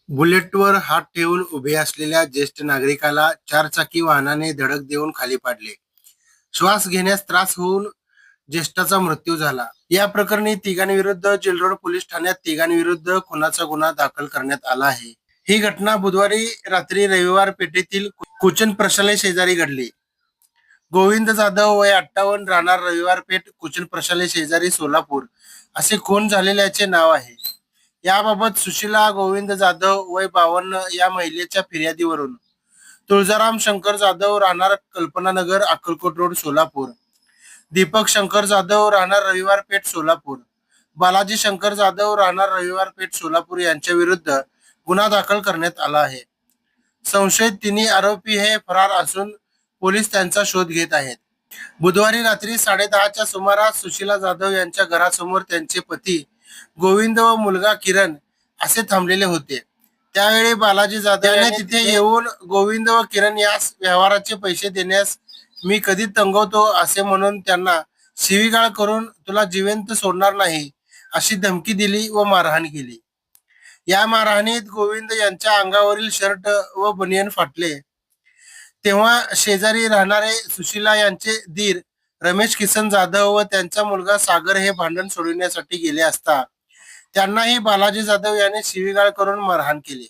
बुलेटवर हात ठेवून उभे असलेल्या ज्येष्ठ नागरिकाला चारचाकी वाहनाने धडक देऊन खाली पाडले. श्वास घेण्यास त्रास होऊन ज्येष्ठाचा मृत्यू झाला. या प्रकरणी तिघांविरुद्ध जेलरोड पोलीस ठाण्यात तिघांविरुद्ध खुनाचा गुन्हा दाखल करण्यात आला आहे. ही घटना बुधवारी रात्री रविवार पेठेतील कुचन प्रशाले शेजारी घडली. गोविंद जाधव वय 58 राहणार रविवार पेठ कुचन प्रशाले शेजारी सोलापूर असे खून झालेल्याचे नाव आहे. याबाबत सुशीला गोविंद जाधव वय 52 या महिलेच्या फिर्यादीवरून तुळजाराम शंकर जाधव राहणार कल्पनानगर अक्कलकोट रोड सोलापूर, दीपक शंकर जाधव राहणार रविवार पेठ सोलापूर, बालाजी शंकर जाधव राहणार रविवार पेठ सोलापूर यांच्या विरुद्ध गुन्हा दाखल करण्यात आला आहे. संशयित तिन्ही आरोपी हे फरार असून पोलीस त्यांचा शोध घेत आहेत. बुधवारी रात्री 10:30च्या सुमारास सुशीला जाधव यांच्या घरासमोर त्यांचे पती गोविंद व मुलगा किरण असे थांबलेले होते. त्यावेळी बालाजी जाधव यांनी तिथे येऊन गोविंद व किरण यास व्यवहाराचे पैसे देण्यास मी कधी तंगवतो असे म्हणून त्यांना शिवीगाळ करून तुला जिवंत सोडणार नाही अशी धमकी दिली व मारहाण केली. या मारहाणीत गोविंद यांच्या अंगावरील शर्ट व बनियन फाटले. तेव्हा शेजारी राहणारे सुशीला यांचे दीर रमेश किसन जाधव व त्यांचा मुलगा सागर हे भांडण सोडविण्यासाठी गेले असता त्यांनाही बालाजी जाधव याने शिवीगाळ करून मारहाण केली.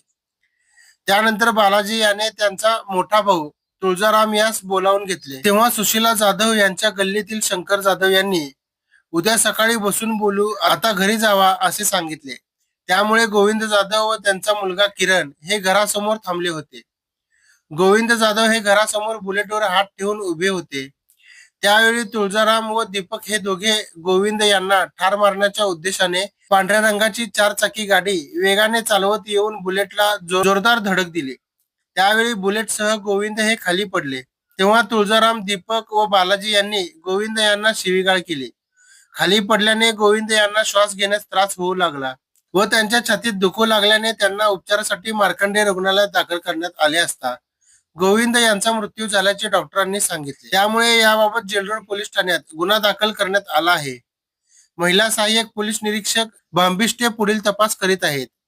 त्यानंतर बालाजी याने त्यांचा मोठा भाऊ तुळजाराम यास बोलावून घेतले. तेव्हा सुशीला जाधव यांच्या गल्लीतील शंकर जाधव यांनी उद्या सकाळी बसून बोलू, आता घरी जावा असे सांगितले. त्यामुळे गोविंद जाधव व त्यांचा मुलगा किरण हे घरासमोर थांबले होते. गोविंद जाधव हे घरासमोर बुलेटवर हात ठेवून उभे होते. त्यावेळी तुळजाराम व दीपक हे दोघे गोविंद यांना ठार मारण्याच्या उद्देशाने पांढऱ्या रंगाची चारचाकी गाडी वेगाने चालवत येऊन बुलेटला जोरदार धडक दिली. त्यावेळी बुलेटसह गोविंद हे खाली पडले. तेव्हा तुळजाराम, दीपक व बालाजी यांनी गोविंद यांना शिवीगाळ केली. खाली पडल्याने गोविंद यांना श्वास घेण्यास त्रास होऊ लागला व त्यांच्या छातीत दुखू लागल्याने त्यांना उपचारासाठी मार्कंडेय रुग्णालयात दाखल करण्यात आले असता गोविंद यांचा मृत्यू झाल्याचे डॉक्टरांनी सांगितले. त्यामुळे याबाबत जेलरोड पोलीस ठाण्यात गुन्हा दाखल करण्यात आला आहे. महिला सहाय्यक पोलीस निरीक्षक भांबिष्टे पुढील तपास करीत आहेत.